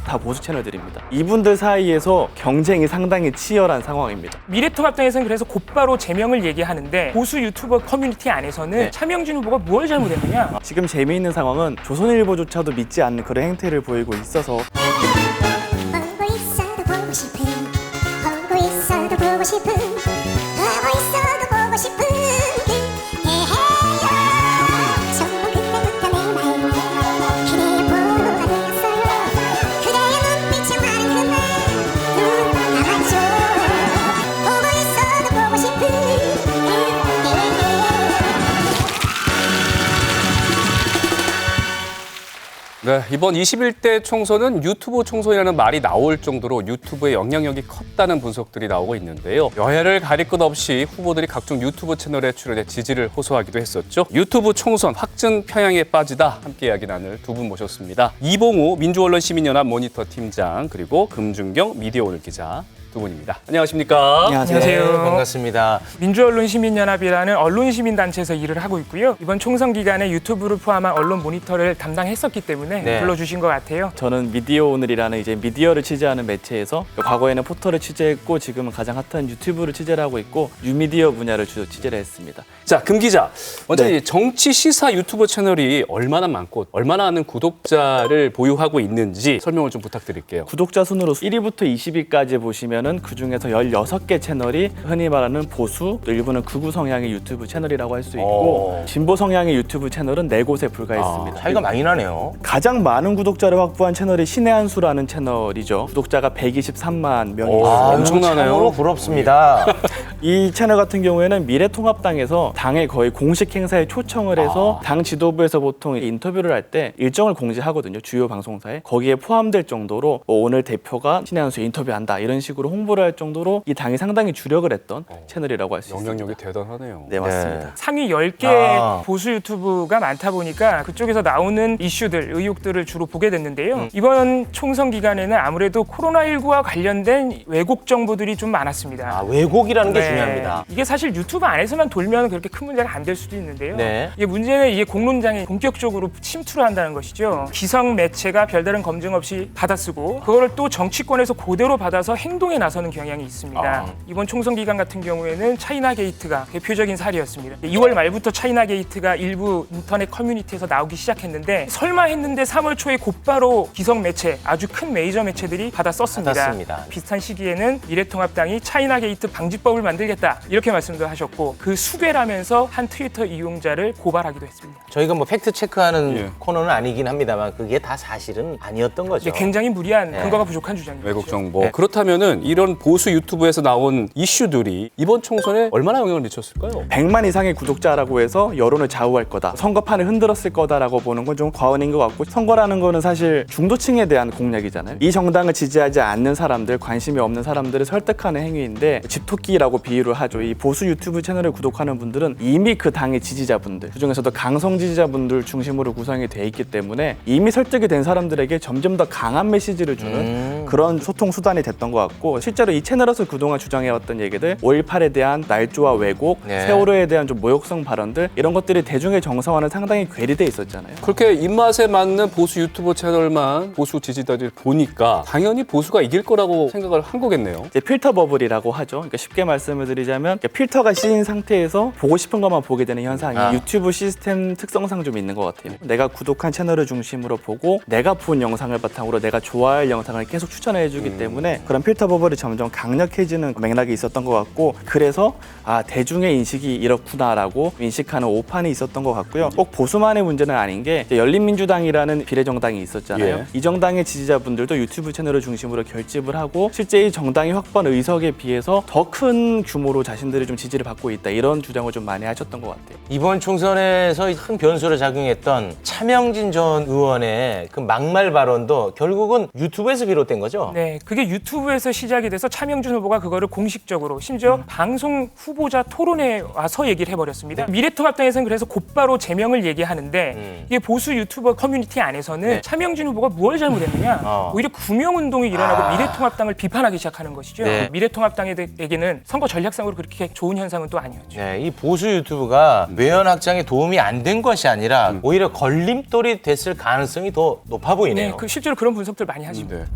다 보수 채널들입니다. 이분들 사이에서 경쟁이 상당히 치열한 상황입니다. 미래통합당에서는 그래서 곧바로 제명을 얘기하는데 보수 유튜버 커뮤니티 안에서는 차명진 후보가 뭘 잘못했느냐. 지금 재미있는 상황은 조선일보조차도 믿지 않는 그런 행태를 보이고 있어서 보고 있어도 보고 싶은 보고 있어도 보고 싶은 보고 있어도 보고 싶은 그대여 정말 그때부터 내 마음은 그대의 보고가 되었어요. 그대의 눈빛에 많은 그만 눈 감아줘. 보고 있어도 보고 싶은 그대여. 네, 이번 21대 총선은 유튜브 총선이라는 말이 나올 정도로 유튜브의 영향력이 컸다는 분석들이 나오고 있는데요. 여야를 가릴 것 없이 후보들이 각종 유튜브 채널에 출연해 지지를 호소하기도 했었죠. 유튜브 총선 확증 편향에 빠지다 함께 이야기 나눌 두 분 모셨습니다. 이봉우 민주언론시민연합 모니터 팀장 그리고 금준경 미디어오늘 기자 두 분입니다. 안녕하십니까? 안녕하세요. 안녕하세요. 반갑습니다. 민주언론시민연합이라는 언론시민단체에서 일을 하고 있고요. 이번 총선 기간에 유튜브를 포함한 언론 모니터를 담당했었기 때문에 네. 불러주신 것 같아요. 저는 미디어오늘이라는 이제 미디어를 취재하는 매체에서 과거에는 포털을 취재했고 지금은 가장 핫한 유튜브를 취재를 하고 있고 뉴미디어 분야를 주로 취재를 했습니다. 자, 금 기자. 먼저 네. 이 정치 시사 유튜브 채널이 얼마나 많고 얼마나 많은 구독자를 보유하고 있는지 설명을 좀 부탁드릴게요. 구독자 순으로 1위부터 20위까지 보시면은 그 중에서 16개 채널이 흔히 말하는 보수, 또 일부는 극우 성향의 유튜브 채널이라고 할 수 있고 진보 성향의 유튜브 채널은 4곳에 불과했습니다. 차이가 많이 나네요. 가장 많은 구독자를 확보한 채널이 신의 한 수라는 채널이죠. 구독자가 123만 명이 있습니다. 엄청나네요. 참으로 부럽습니다. 이 채널 같은 경우에는 미래통합당에서 당의 거의 공식 행사에 초청을 해서 당 지도부에서 보통 인터뷰를 할 때 일정을 공지하거든요. 주요 방송사에. 거기에 포함될 정도로 뭐 오늘 대표가 신의 한 수 인터뷰한다 이런 식으로 홍보를 할 정도로 이 당이 상당히 주력을 했던 채널이라고 할 수 있습니다. 영향력이 대단하네요. 네, 맞습니다. 상위 10개 보수 유튜브가 많다 보니까 그쪽에서 나오는 이슈들, 의혹들을 주로 보게 됐는데요. 이번 총선 기간에는 아무래도 코로나19와 관련된 왜곡 정보들이 좀 많았습니다. 왜곡이라는 게 네. 중요합니다. 이게 사실 유튜브 안에서만 돌면 그렇게 큰 문제가 안 될 수도 있는데요. 네. 이게 문제는 이게 공론장에 본격적으로 침투를 한다는 것이죠. 기성 매체가 별다른 검증 없이 받아쓰고 그거를 또 정치권에서 그대로 받아서 행동에 나서는 경향이 있습니다. 이번 총선 기간 같은 경우에는 차이나 게이트가 대표적인 사례였습니다. 2월 말부터 차이나 게이트가 일부 인터넷 커뮤니티에서 나오기 시작했는데 설마 했는데 3월 초에 곧바로 기성 매체, 아주 큰 메이저 매체들이 받아 썼습니다. 받았습니다. 비슷한 시기에는 미래통합당이 차이나 게이트 방지법을 만들겠다 이렇게 말씀도 하셨고 그 수괴라면서 한 트위터 이용자를 고발하기도 했습니다. 저희가 뭐 팩트 체크하는 예. 코너는 아니긴 합니다만 그게 다 사실은 아니었던 거죠. 이게 굉장히 무리한 네. 근거가 부족한 주장입니다. 외국 정보. 그렇다면은 이런 보수 유튜브에서 나온 이슈들이 이번 총선에 얼마나 영향을 미쳤을까요? 100만 이상의 구독자라고 해서 여론을 좌우할 거다. 선거판을 흔들었을 거다라고 보는 건 좀 과언인 것 같고 선거라는 거는 사실 중도층에 대한 공략이잖아요. 이 정당을 지지하지 않는 사람들, 관심이 없는 사람들을 설득하는 행위인데 집토끼라고 비유를 하죠. 이 보수 유튜브 채널을 구독하는 분들은 이미 그 당의 지지자분들, 그중에서도 강성 지지자분들 중심으로 구성이 돼 있기 때문에 이미 설득이 된 사람들에게 점점 더 강한 메시지를 주는 그런 소통 수단이 됐던 것 같고 실제로 이 채널에서 그동안 주장해왔던 얘기들 5.18에 대한 날조와 왜곡, 네. 세월호에 대한 좀 모욕성 발언들 이런 것들이 대중의 정서와는 상당히 괴리돼 있었잖아요. 그렇게 입맛에 맞는 보수 유튜버 채널만 보수 지지자들이 보니까 당연히 보수가 이길 거라고 생각을 한 거겠네요. 이제 필터 버블이라고 하죠. 그러니까 쉽게 말씀을 드리자면 필터가 씌인 상태에서 보고 싶은 것만 보게 되는 현상이 유튜브 시스템 특성상 좀 있는 것 같아요. 내가 구독한 채널을 중심으로 보고 내가 본 영상을 바탕으로 내가 좋아할 영상을 계속 추천해주기 때문에 그런 필터 버블이 점점 강력해지는 맥락이 있었던 것 같고 그래서 대중의 인식이 이렇구나라고 인식하는 오판이 있었던 것 같고요. 꼭 보수만의 문제는 아닌 게 이제 열린민주당이라는 비례정당이 있었잖아요. 예. 이 정당의 지지자분들도 유튜브 채널을 중심으로 결집을 하고 실제 이 정당이 확보한 의석에 비해서 더 큰 규모로 자신들이 좀 지지를 받고 있다 이런 주장을 좀 많이 하셨던 것 같아요. 이번 총선에서 큰 변수를 작용했던 차명진 전 의원의 그 막말 발언도 결국은 유튜브에서 비롯된 거죠? 네, 그게 유튜브에서 시작이 시작이 돼서 차명준 후보가 그거를 공식적으로 심지어 방송 후보자 토론에 와서 얘기를 해버렸습니다. 미래통합당에서는 그래서 곧바로 제명을 얘기하는데 이게 보수 유튜버 커뮤니티 안에서는 차명준 후보가 무엇을 잘못했느냐 오히려 구명운동이 일어나고 미래통합당을 비판하기 시작하는 것이죠. 네. 미래통합당에게는 선거 전략상으로 그렇게 좋은 현상은 또 아니었죠. 네, 이 보수 유튜브가 외연 확장에 도움이 안 된 것이 아니라 오히려 걸림돌이 됐을 가능성이 더 높아 보이네요. 네, 실제로 그런 분석들 많이 하십니다.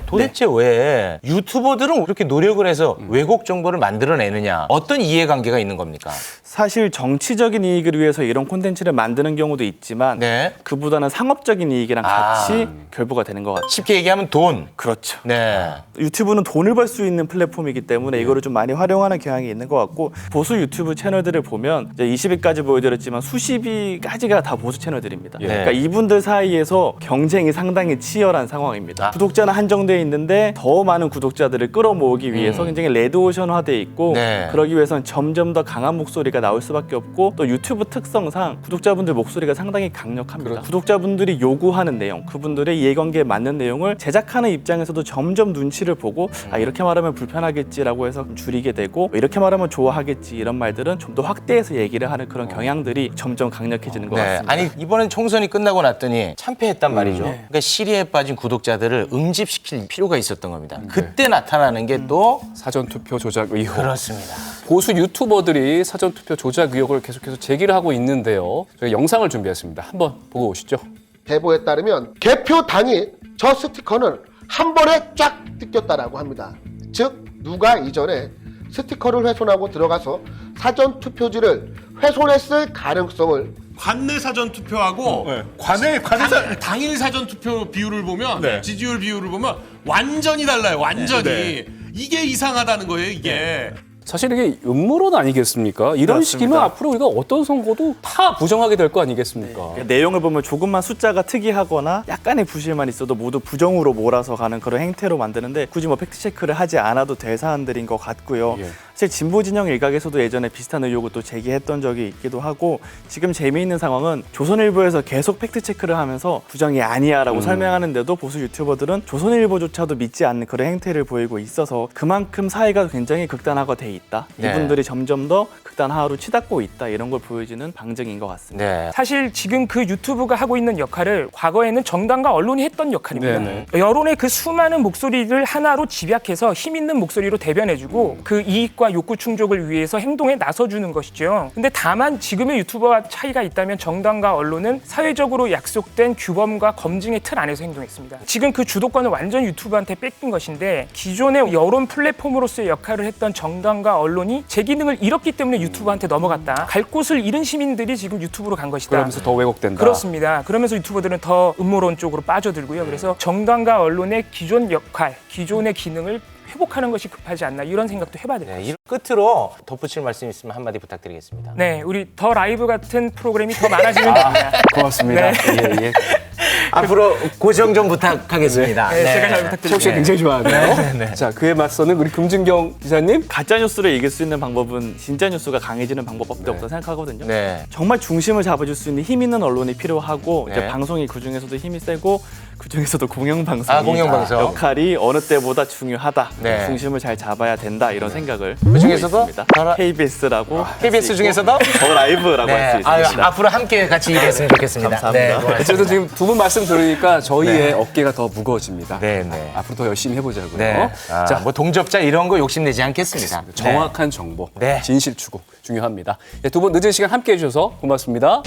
도대체 왜 유튜버들은 그렇게 노력을 해서 왜곡 정보를 만들어내느냐? 어떤 이해관계가 있는 겁니까? 사실 정치적인 이익을 위해서 이런 콘텐츠를 만드는 경우도 있지만 네. 그보다는 상업적인 이익이랑 같이 결부가 되는 것 같아요. 쉽게 얘기하면 돈. 그렇죠. 네. 유튜브는 돈을 벌 수 있는 플랫폼이기 때문에 이거를 좀 많이 활용하는 경향이 있는 것 같고 보수 유튜브 채널들을 보면 이제 20위까지 보여드렸지만 수십위까지가 다 보수 채널들입니다. 그러니까 이분들 사이에서 경쟁이 상당히 치열한 상황입니다. 구독자는 한정돼 있는데 더 많은 구독자들을 끌어모으기 위해서 굉장히 레드오션화돼 있고 네. 그러기 위해서는 점점 더 강한 목소리가 나올 수밖에 없고 또 유튜브 특성상 구독자분들 목소리가 상당히 강력합니다. 구독자분들이 요구하는 내용, 그분들의 이해관계에 맞는 내용을 제작하는 입장에서도 점점 눈치를 보고 아 이렇게 말하면 불편하겠지라고 해서 줄이게 되고 이렇게 말하면 좋아하겠지 이런 말들은 좀 더 확대해서 얘기를 하는 그런 경향들이 점점 강력해지는 것 같습니다. 아니 이번엔 총선이 끝나고 났더니 참패했단 말이죠. 그러니까 시리에 빠진 구독자들을 응집시킬 필요가 있었던 겁니다. 그때 나타나는 게 또 사전투표 조작 의혹. 그렇습니다. 보수 유튜버들이 사전투표 조작 의혹을 계속해서 제기를 하고 있는데요. 저희 영상을 준비했습니다. 한번 보고 오시죠. 대보에 따르면 개표 당일 저 스티커는 한 번에 쫙 뜯겼다라고 합니다. 즉 누가 이전에 스티커를 훼손하고 들어가서 사전 투표지를 훼손했을 가능성을 관내 사전 투표하고 당일 사전 투표 비율을 보면 지지율 비율을 보면 완전히 달라요. 완전히 이게 이상하다는 거예요. 이게. 사실 이게 음모론 아니겠습니까? 이런 그렇습니다. 식이면 앞으로 우리가 어떤 선거도 다 부정하게 될 거 아니겠습니까? 내용을 보면 조금만 숫자가 특이하거나 약간의 부실만 있어도 모두 부정으로 몰아서 가는 그런 행태로 만드는데 굳이 뭐 팩트체크를 하지 않아도 될 사안들인 것 같고요. 예. 사실 진보 진영 일각에서도 예전에 비슷한 의혹을 또 제기했던 적이 있기도 하고 지금 재미있는 상황은 조선일보에서 계속 팩트체크를 하면서 부정이 아니야라고 설명하는데도 보수 유튜버들은 조선일보조차도 믿지 않는 그런 행태를 보이고 있어서 그만큼 사회가 굉장히 극단화가 돼 있다. 네. 이분들이 점점 더 극단화로 치닫고 있다. 이런 걸 보여주는 방증인 것 같습니다. 네. 사실 지금 그 유튜브가 하고 있는 역할을 과거에는 정당과 언론이 했던 역할입니다. 네네. 여론의 그 수많은 목소리를 하나로 집약해서 힘 있는 목소리로 대변해주고 그 이익과 욕구 충족을 위해서 행동에 나서주는 것이죠. 근데 다만 지금의 유튜버와 차이가 있다면 정당과 언론은 사회적으로 약속된 규범과 검증의 틀 안에서 행동했습니다. 지금 그 주도권을 완전 유튜브한테 뺏긴 것인데 기존의 여론 플랫폼으로서의 역할을 했던 정당과 언론이 제 기능을 잃었기 때문에 유튜브한테 넘어갔다. 갈 곳을 잃은 시민들이 지금 유튜브로 간 것이다. 그러면서 더 왜곡된다. 그렇습니다. 그러면서 유튜버들은 더 음모론 쪽으로 빠져들고요. 그래서 정당과 언론의 기존 역할, 기존의 기능을 회복하는 것이 급하지 않나 이런 생각도 해봐야 될 것 같습니다. 이 끝으로 덧붙일 말씀 있으면 한마디 부탁드리겠습니다. 네, 우리 더 라이브 같은 프로그램이 더 많아지면 됩니다. 고맙습니다. 네. 예, 예. 앞으로 고정 좀 부탁하겠습니다. 네, 제가 잘 부탁드립니다. 혹시 굉장히 좋아하네요. 자, 그에 맞서는 우리 금준경 기자님. 가짜 뉴스를 이길 수 있는 방법은 진짜 뉴스가 강해지는 방법밖에 없다고 생각하거든요. 네. 정말 중심을 잡아줄 수 있는 힘 있는 언론이 필요하고 이제 네. 방송이 그 중에서도 힘이 세고 그 중에서도 공영방송이 공영방송. 역할이 어느 때보다 중요하다. 네. 중심을 잘 잡아야 된다 이런 생각을 그 중에서도 하고 있습니다. KBS라고 KBS 중에서도 더 라이브라고 할 수 있습니다. 앞으로 함께 같이 일했으면 좋겠습니다. 감사합니다. 네, 고맙습니다. 어쨌든 지금 두 분 말씀 들으니까 저희의 어깨가 더 무거워집니다. 네, 네. 앞으로 더 열심히 해보자고요. 네. 자, 뭐 동접자 이런 거 욕심내지 않겠습니다. 정확한 정보, 네. 진실 추구 중요합니다. 두 분 늦은 시간 함께해 주셔서 고맙습니다.